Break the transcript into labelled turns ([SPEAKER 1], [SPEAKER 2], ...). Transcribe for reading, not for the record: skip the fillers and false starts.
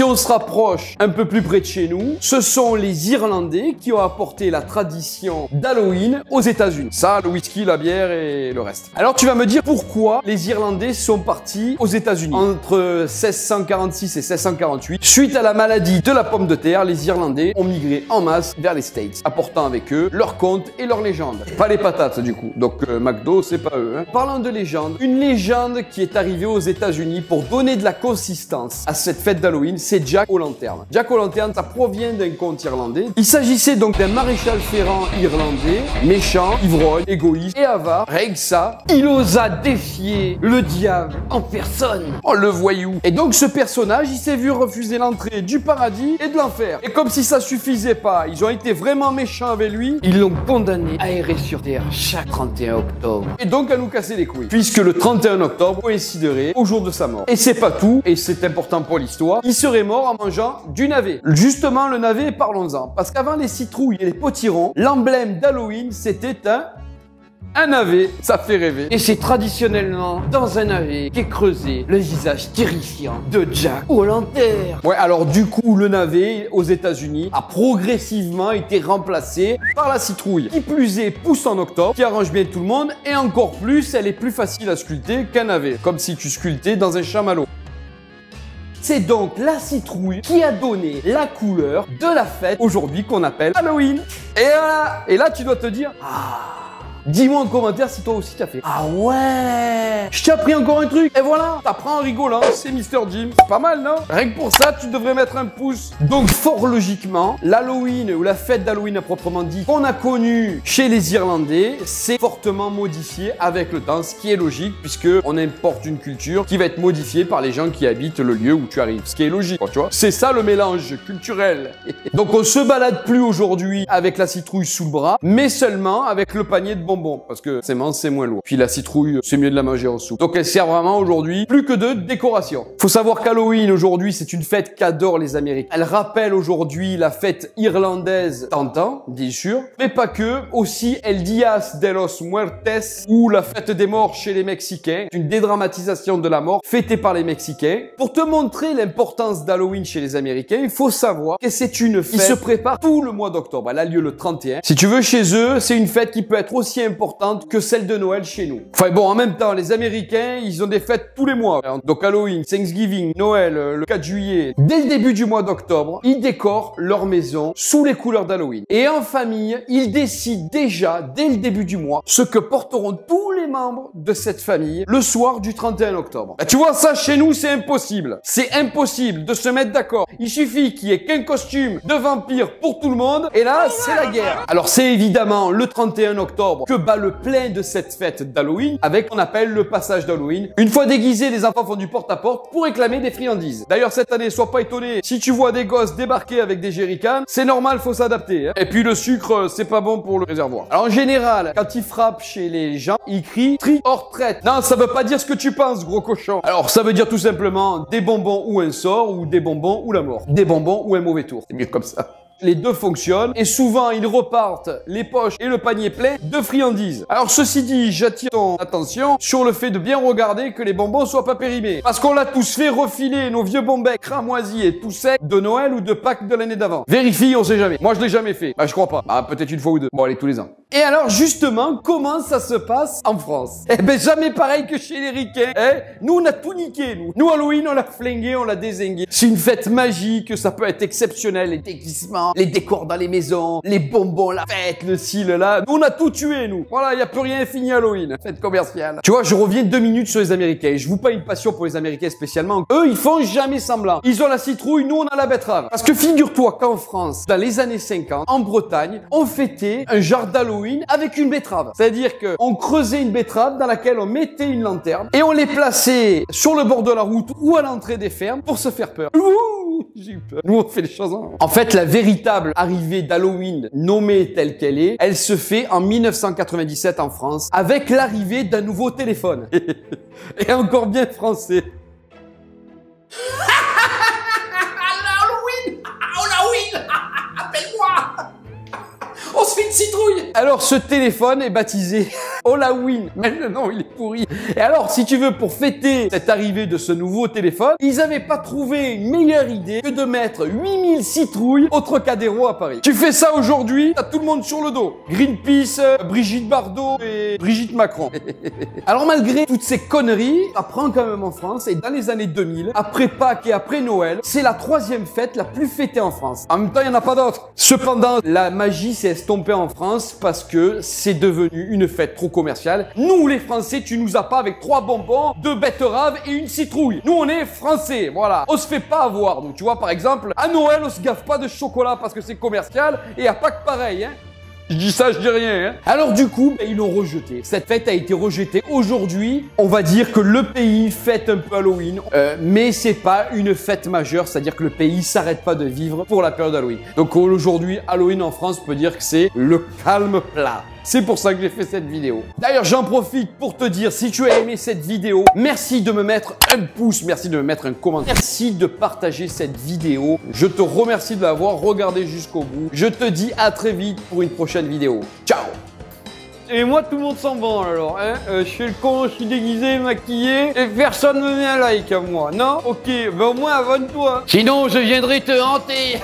[SPEAKER 1] si on se rapproche un peu plus près de chez nous, ce sont les Irlandais qui ont apporté la tradition d'Halloween aux États-Unis. Ça, le whisky, la bière et le reste. Alors tu vas me dire pourquoi les Irlandais sont partis aux États-Unis entre 1646 et 1648. Suite à la maladie de la pomme de terre, les Irlandais ont migré en masse vers les States, apportant avec eux leurs contes et leurs légendes. Pas les patates du coup. Donc McDo, c'est pas eux. Parlant de légende, une légende qui est arrivée aux États-Unis pour donner de la consistance à cette fête d'Halloween, c'est Jack O'Lantern. Jack O'Lantern, ça provient d'un conte irlandais. Il s'agissait donc d'un maréchal ferrant irlandais, méchant, ivrogne, égoïste et avare. Rien que ça, il osa défier le diable en personne. Oh le voyou. Et donc ce personnage, il s'est vu refuser l'entrée du paradis et de l'enfer. Et comme si ça suffisait pas, ils ont été vraiment méchants avec lui, ils l'ont condamné à errer sur terre chaque 31 octobre. Et donc à nous casser les couilles. Puisque le 31 octobre coïnciderait au jour de sa mort. Et c'est pas tout, et c'est important pour l'histoire, il serait mort en mangeant du navet. Justement le navet, parlons-en. Parce qu'avant les citrouilles et les potirons, l'emblème d'Halloween c'était un navet, ça fait rêver. Et c'est traditionnellement dans un navet qu'est creusé le visage terrifiant de Jack O'Lantern. Ouais, alors du coup, le navet aux États-Unis a progressivement été remplacé par la citrouille. Qui plus est, pousse en octobre, qui arrange bien tout le monde, et encore plus, elle est plus facile à sculpter qu'un navet. Comme si tu sculptais dans un chamallow. C'est donc la citrouille qui a donné la couleur de la fête aujourd'hui qu'on appelle Halloween. Et voilà. Et là, tu dois te dire, dis-moi en commentaire si toi aussi t'as fait. Ah ouais, je t'ai appris encore un truc. Et voilà, t'apprends en rigolant, c'est Mr. Jim. C'est pas mal, non? Rien que pour ça, tu devrais mettre un pouce. Donc fort logiquement, l'Halloween ou la fête d'Halloween à proprement dit, qu'on a connu chez les Irlandais, c'est fortement modifié avec le temps, ce qui est logique puisque on importe une culture qui va être modifiée par les gens qui habitent le lieu où tu arrives. Ce qui est logique, tu vois. C'est ça le mélange culturel. Donc on se balade plus aujourd'hui avec la citrouille sous le bras, mais seulement avec le panier de bonbons, parce que c'est moins lourd. Puis la citrouille, c'est mieux de la manger en soupe. Donc elle sert vraiment aujourd'hui plus que de décoration. Faut savoir qu'Halloween aujourd'hui, c'est une fête qu'adorent les Américains. Elle rappelle aujourd'hui la fête irlandaise d'antan, bien sûr, mais pas que. Aussi El Días de los Muertes, ou la fête des morts chez les Mexicains, une dédramatisation de la mort fêtée par les Mexicains. Pour te montrer l'importance d'Halloween chez les Américains, il faut savoir que c'est une fête qui se prépare tout le mois d'octobre. Elle a lieu le 31. Si tu veux, chez eux, c'est une fête qui peut être aussi importante que celle de Noël chez nous. Enfin bon, en même temps, les Américains, ils ont des fêtes tous les mois. Donc Halloween, Thanksgiving, Noël, le 4 juillet. Dès le début du mois d'octobre, ils décorent leur maison sous les couleurs d'Halloween. Et en famille, ils décident déjà, dès le début du mois, ce que porteront tous les membres de cette famille le soir du 31 octobre. Bah, tu vois, ça, chez nous, c'est impossible. C'est impossible de se mettre d'accord. Il suffit qu'il y ait qu'un costume de vampire pour tout le monde, et là, c'est la guerre. Alors, c'est évidemment le 31 octobre que bat le plein de cette fête d'Halloween avec ce qu'on appelle le passage d'Halloween. Une fois déguisés, les enfants font du porte-à-porte pour réclamer des friandises. D'ailleurs, cette année, sois pas étonné, si tu vois des gosses débarquer avec des jerrycans, c'est normal, faut s'adapter. Hein. Et puis le sucre, c'est pas bon pour le réservoir. Alors en général, quand ils frappent chez les gens, ils crient trick or treat. Non, ça veut pas dire ce que tu penses, gros cochon. Alors ça veut dire tout simplement des bonbons ou un sort, ou des bonbons ou la mort. Des bonbons ou un mauvais tour. C'est mieux comme ça. Les deux fonctionnent et souvent ils repartent les poches et le panier plein de friandises. Alors ceci dit, j'attire ton attention sur le fait de bien regarder que les bonbons soient pas périmés. Parce qu'on l'a tous fait refiler nos vieux bonbons cramoisis et tout secs de Noël ou de Pâques de l'année d'avant. Vérifie, on sait jamais. Moi je l'ai jamais fait. Bah je crois pas. Bah peut-être une fois ou deux. Bon allez, tous les ans. Et alors justement, comment ça se passe en France? Eh ben jamais pareil que chez les Ricains. Nous on a tout niqué, nous. Nous Halloween on l'a flingué, on l'a dézingué. C'est une fête magique, ça peut être exceptionnel, les déguisements, les décors dans les maisons, les bonbons, la fête, le ci, le là. Nous on a tout tué, nous. Voilà, y a plus rien fini Halloween. Fête commerciale. Tu vois, je reviens 2 minutes sur les Américains. Je vous pas une passion pour les Américains spécialement. Eux, ils font jamais semblant. Ils ont la citrouille, nous on a la betterave. Parce que figure-toi qu'en France, dans les années 50, en Bretagne, on fêtait un genre d'Halloween avec une betterave. C'est-à-dire qu'on creusait une betterave dans laquelle on mettait une lanterne et on les plaçait sur le bord de la route ou à l'entrée des fermes pour se faire peur. Ouh, j'ai eu peur. Nous on fait les choses en fait, la véritable arrivée d'Halloween nommée telle qu'elle est, elle se fait en 1997 en France avec l'arrivée d'un nouveau téléphone. Et encore bien français.
[SPEAKER 2] Halloween! Halloween! Appelle-moi! On se fait une citrouille!
[SPEAKER 1] Alors ce téléphone est baptisé Halloween. Mais le nom, il est pourri. Et alors, si tu veux, pour fêter cette arrivée de ce nouveau téléphone, ils n'avaient pas trouvé une meilleure idée que de mettre 8000 citrouilles au Trocadéro à Paris. Tu fais ça aujourd'hui, t'as tout le monde sur le dos. Greenpeace, Brigitte Bardot et Brigitte Macron. Alors malgré toutes ces conneries, ça prend quand même en France et dans les années 2000, après Pâques et après Noël, c'est la 3e fête la plus fêtée en France. En même temps, il n'y en a pas d'autres. Cependant, la magie s'est estompée en France parce que c'est devenu une fête trop commerciale. Nous, les Français, tu nous as pas avec 3 bonbons, 2 betteraves et une citrouille. Nous, on est Français, voilà. On se fait pas avoir. Donc, tu vois, par exemple, à Noël, on se gaffe pas de chocolat parce que c'est commercial et à Pâques, pareil, hein. Je dis ça, je dis rien. Hein. Alors du coup, ils l'ont rejeté. Cette fête a été rejetée. Aujourd'hui, on va dire que le pays fête un peu Halloween, mais c'est pas une fête majeure, c'est-à-dire que le pays s'arrête pas de vivre pour la période Halloween. Donc aujourd'hui, Halloween en France, on peut dire que c'est le calme plat. C'est pour ça que j'ai fait cette vidéo. D'ailleurs, j'en profite pour te dire, si tu as aimé cette vidéo, merci de me mettre un pouce, merci de me mettre un commentaire, merci de partager cette vidéo. Je te remercie de l'avoir regardé jusqu'au bout. Je te dis à très vite pour une prochaine vidéo. Ciao! Et moi, tout le monde s'en branle alors, hein. Je fais le con, je suis déguisé, maquillé, et personne ne me met un like à moi, non? Ok, ben au moins abonne-toi. Sinon, je viendrai te hanter.